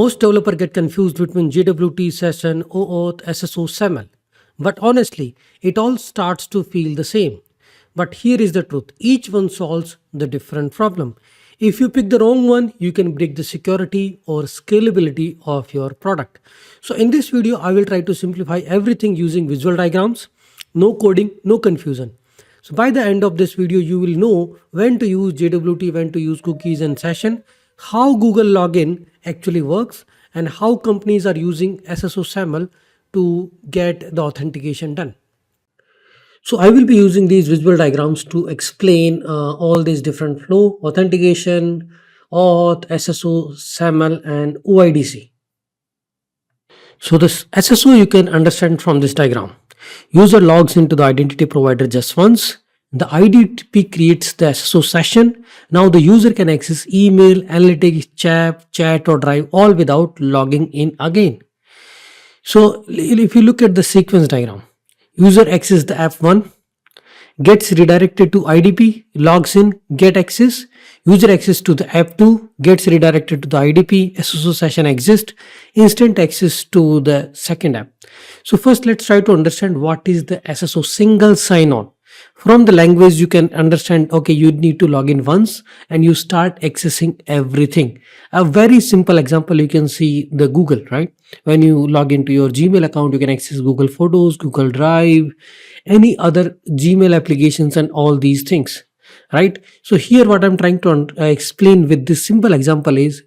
Most developers get confused between JWT, session, OAuth, SSO, SAML. But honestly, it all starts to feel the same. But here is the truth. Each one solves the different problem. If you pick the wrong one, you can break the security or scalability of your product. So in this video, I will try to simplify everything using visual diagrams, no coding, no confusion. So by the end of this video, you will know when to use JWT, when to use cookies and session, how Google login actually works, and how companies are using SSO SAML to get the authentication done. So I will be using these visual diagrams to explain all these different flow, authentication, auth, SSO, SAML, and OIDC. So this SSO you can understand from this diagram. User logs into the identity provider just once. The IDP creates the SSO session. Now the user can access email, analytics, chat or drive all without logging in again. So if you look at the sequence diagram, user access the app 1, gets redirected to IDP, logs in, get access. User access to the app 2, gets redirected to the IDP, SSO session exists, instant access to the second app. So first let's try to understand what is the SSO single sign-on. From the language you can understand, okay, you need to log in once and you start accessing everything. A very simple example, you can see the Google, right? When you log into your Gmail account, you can access Google Photos, Google Drive, any other Gmail applications and all these things, right? So here what I'm trying to explain with this simple example is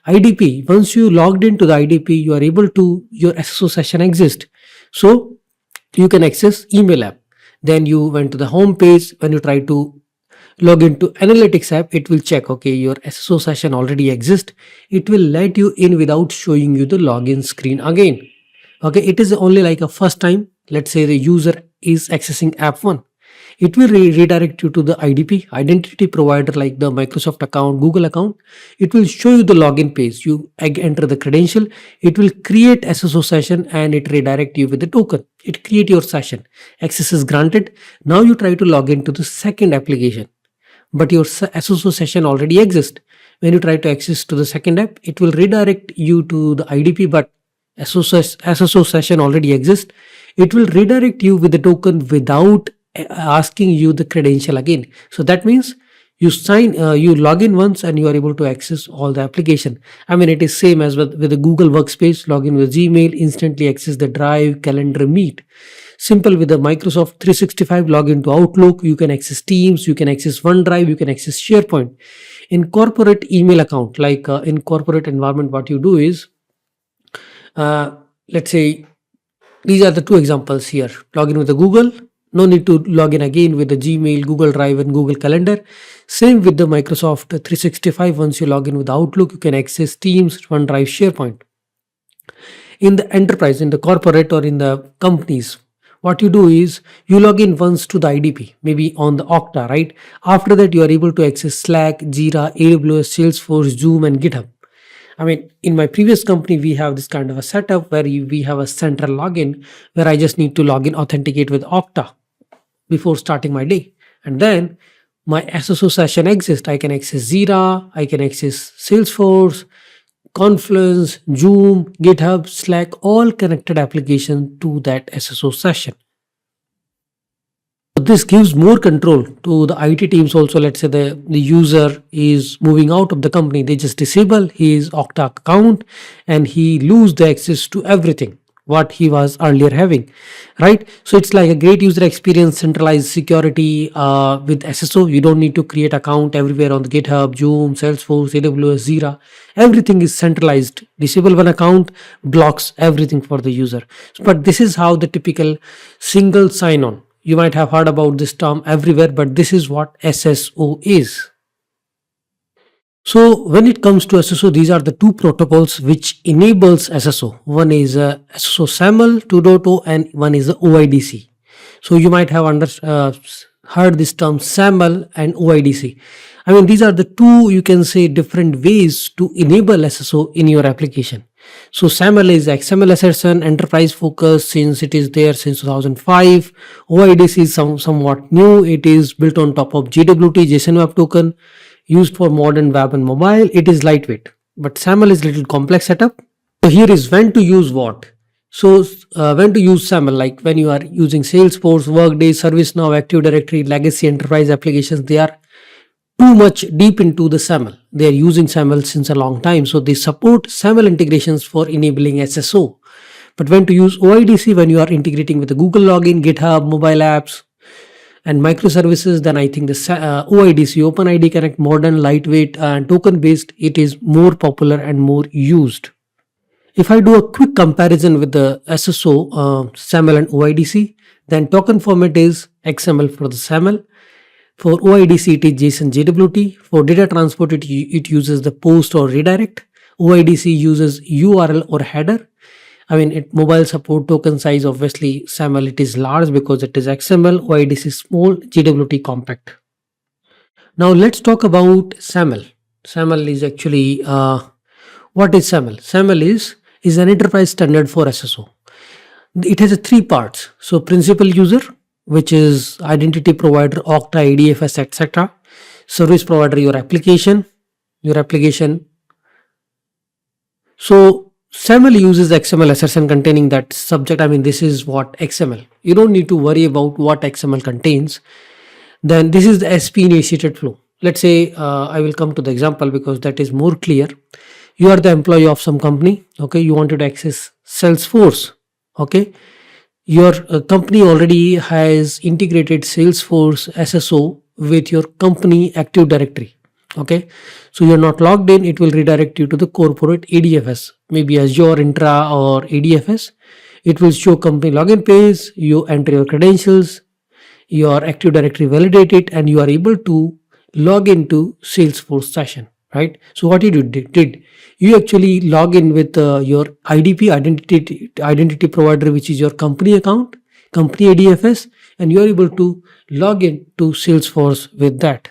IDP. Once you logged into the IDP, you are able to, your SSO session exists. So you can access email app. Then you went to the home page. When you try to log into analytics app, it will check, okay, your SSO session already exists. It will let you in without showing you the login screen again. Okay, it is only like a first time. Let's say the user is accessing app 1. It will redirect you to the IDP, identity provider, like the Microsoft account, Google account. It will show you the login page. You enter the credential. It will create SSO session and it redirect you with the token. It create your session. Access is granted. Now you try to log into the second application, but your SSO session already exists. When you try to access to the second app, it will redirect you to the IDP, but SSO session already exists. It will redirect you with the token without asking you the credential again. So that means you you log in once and you are able to access all the application. I mean, it is same as with the Google workspace. Log in with Gmail, instantly access the Drive, Calendar, Meet. Simple with the Microsoft 365, log into Outlook, you can access Teams, you can access OneDrive, you can access SharePoint. In corporate email account, like in corporate environment, what you do is, let's say these are the two examples here. Log in with the Google. No need to log in again with the Gmail, Google Drive and Google Calendar. Same with the Microsoft 365. Once you log in with Outlook, you can access Teams, OneDrive, SharePoint. In the enterprise, in the corporate or in the companies, what you do is you log in once to the IDP, maybe on the Okta, right? After that, you are able to access Slack, Jira, AWS, Salesforce, Zoom and GitHub. I mean, in my previous company, we have this kind of a setup where we have a central login where I just need to log in, authenticate with Okta before starting my day. And then my SSO session exists. I can access Jira, I can access Salesforce, Confluence, Zoom, GitHub, Slack, all connected applications to that SSO session. So this gives more control to the IT teams also. Let's say the user is moving out of the company, they just disable his Okta account and he lose the access to everything what he was earlier having, right? So it's like a great user experience, centralized security with SSO. You don't need to create account everywhere on the GitHub, Zoom, Salesforce, AWS, Jira. Everything is centralized. Disable one account, blocks everything for the user. But this is how the typical single sign-on. You might have heard about this term everywhere, but this is what SSO is. So when it comes to SSO, these are the two protocols which enables SSO. One is SSO SAML 2.0 and one is the OIDC. So you might have heard this term SAML and OIDC. I mean, these are the two, you can say, different ways to enable SSO in your application. So SAML is XML assertion, enterprise focus, since it is there since 2005. OIDC is somewhat new. It is built on top of JWT, JSON Web Token, used for modern web and mobile. It is lightweight. but SAML is little complex setup. So here is when to use what. So when to use SAML, like when you are using Salesforce, Workday, ServiceNow, Active Directory, legacy enterprise applications, they are too much deep into the SAML. They are using SAML since a long time, so they support SAML integrations for enabling SSO. But when to use OIDC, when you are integrating with the Google login, GitHub, mobile apps, and microservices, then I think the OIDC, OpenID Connect, modern, lightweight, and token based, it is more popular and more used. If I do a quick comparison with the SSO, SAML and OIDC, then token format is XML for the SAML. For OIDC, it is JSON JWT. For data transport, it uses the post or redirect. OIDC uses URL or header. I mean, mobile support token size, obviously, SAML, it is large because it is XML, OIDC small, JWT compact. Now let's talk about SAML. SAML is actually, what is SAML? SAML is an enterprise standard for SSO. It has three parts. So principal user, which is identity provider, Okta, ADFS, etc. Service provider, your application. So SAML uses XML assertion containing that subject. I mean, this is what XML. You don't need to worry about what XML contains. Then this is the SP initiated flow. Let's say I will come to the example because that is more clear. You are the employee of some company. Okay, you wanted to access Salesforce. Okay, your company already has integrated Salesforce SSO with your company Active Directory. Okay, so you're not logged in, it will redirect you to the corporate ADFS, maybe Azure Intra or ADFS. It will show company login page, you enter your credentials, your Active Directory validate it, and you are able to log into Salesforce session, right? So what you did you actually log in with your IDP, identity provider, which is your company account, company ADFS, and you are able to log in to Salesforce with that.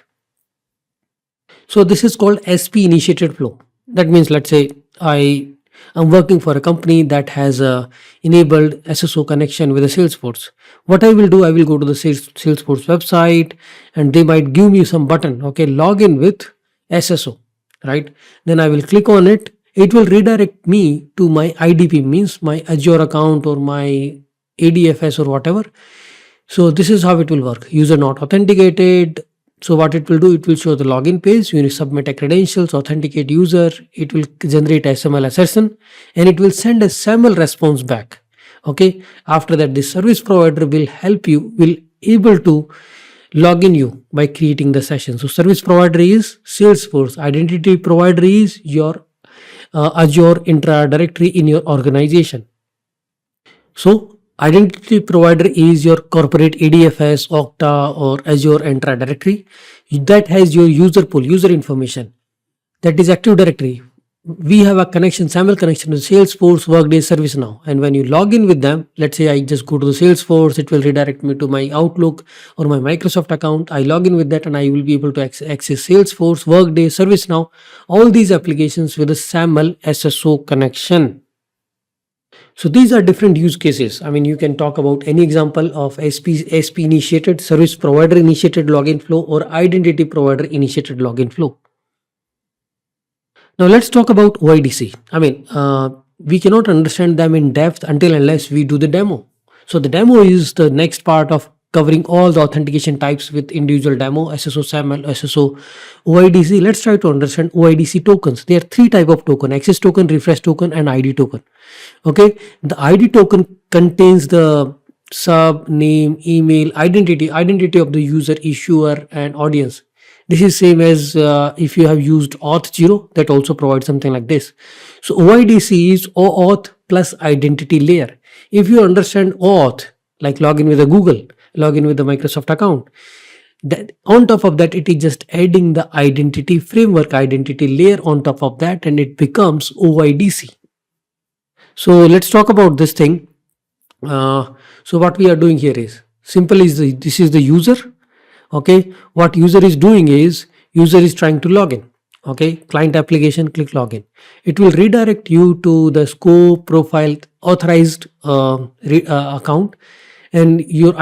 So this is called SP initiated flow. That means, let's say I am working for a company that has enabled SSO connection with a Salesforce. What I will do, I will go to the Salesforce website, and they might give me some button. Okay, log in with SSO, right? Then I will click on it. It will redirect me to my IDP, means my Azure account or my ADFS or whatever. So this is how it will work. User not authenticated. So what it will do, it will show the login page. You submit a credentials, authenticate user. It will generate SML assertion, and it will send a SAML response back. Okay. After that, the service provider will help you, will able to log in you by creating the session. So service provider is Salesforce. Identity provider is your Azure Intra directory in your organization. So identity provider is your corporate ADFS, Okta, or Azure Entra directory that has your user pool, user information. That is Active Directory. We have a connection, SAML connection to Salesforce, Workday, ServiceNow. And when you log in with them, let's say I just go to the Salesforce, it will redirect me to my Outlook or my Microsoft account. I log in with that and I will be able to access Salesforce, Workday, ServiceNow, all these applications with a SAML SSO connection. So these are different use cases. I mean, you can talk about any example of SP initiated, service provider initiated login flow, or identity provider initiated login flow. Now let's talk about OIDC. I mean, we cannot understand them in depth until unless we do the demo. So the demo is the next part of covering all the authentication types with individual demo, SSO, SAML, SSO, OIDC. Let's try to understand OIDC tokens. There are three types of token: access token, refresh token, and ID token. Okay, the ID token contains the sub, name, email, identity of the user, issuer, and audience. This is same as if you have used Auth0, that also provides something like this. So OIDC is OAuth plus identity layer. If you understand OAuth, like login with a Google, login with the Microsoft account, that on top of that, it is just adding the identity framework, identity layer on top of that, and it becomes OIDC. So let's talk about this thing. So what we are doing here is simple is this is the user. Okay, what user is doing is user is trying to log in. Okay, client application, click login. It will redirect you to the scope profile authorized account, and your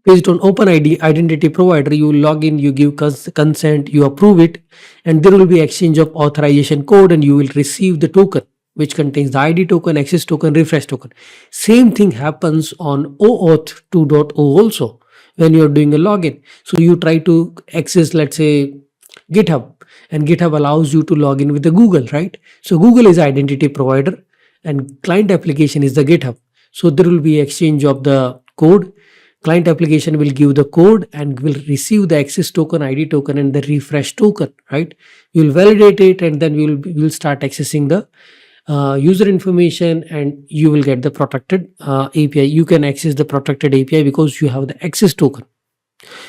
Based on OpenID identity provider, you log in, you give consent, you approve it, and there will be exchange of authorization code, and you will receive the token which contains the ID token, access token, refresh token. Same thing happens on OAuth 2.0 also when you are doing a login. So you try to access, let's say, GitHub, and GitHub allows you to log in with the Google, right? So Google is identity provider and client application is the GitHub. So there will be exchange of the code. Client application will give the code and will receive the access token, ID token, and the refresh token, right? You will validate it, and then we will start accessing the user information, and you will get the protected API. You can access the protected API because you have the access token.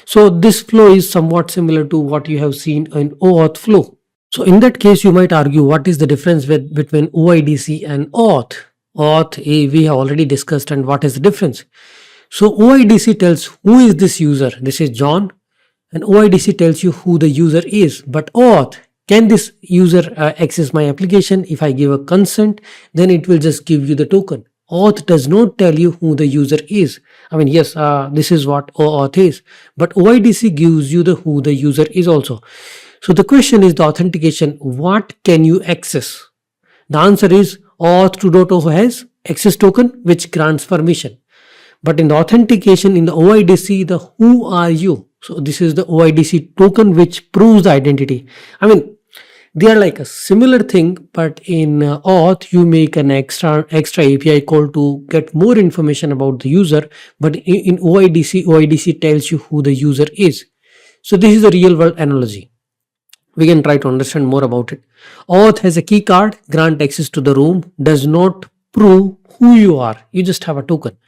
So this flow is somewhat similar to what you have seen in OAuth flow. So in that case, you might argue, what is the difference between OIDC and OAuth? OAuth, we have already discussed, and what is the difference? So OIDC tells who is this user. This is John, and OIDC tells you who the user is. But OAuth, can this user access my application? If I give a consent, then it will just give you the token. OAuth does not tell you who the user is. I mean, yes, this is what OAuth is, but OIDC gives you the who the user is also. So the question is the authentication. What can you access? The answer is OAuth 2.0 has access token which grants permission. But in the authentication, in the OIDC, the who are you? So this is the OIDC token which proves the identity. I mean, they are like a similar thing, but in Auth, you make an extra API call to get more information about the user. But in OIDC tells you who the user is. So this is a real world analogy. We can try to understand more about it. Auth has a key card, grant access to the room, does not prove who you are. You just have a token.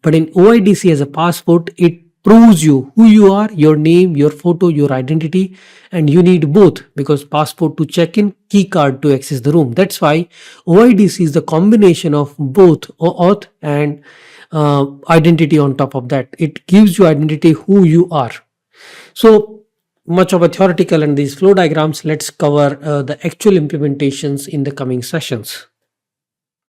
But in OIDC as a passport, it proves you who you are, your name, your photo, your identity, and you need both, because passport to check in, key card to access the room. That's why OIDC is the combination of both OAuth and identity on top of that. It gives you identity who you are. So much of a theoretical and these flow diagrams. Let's cover the actual implementations in the coming sessions.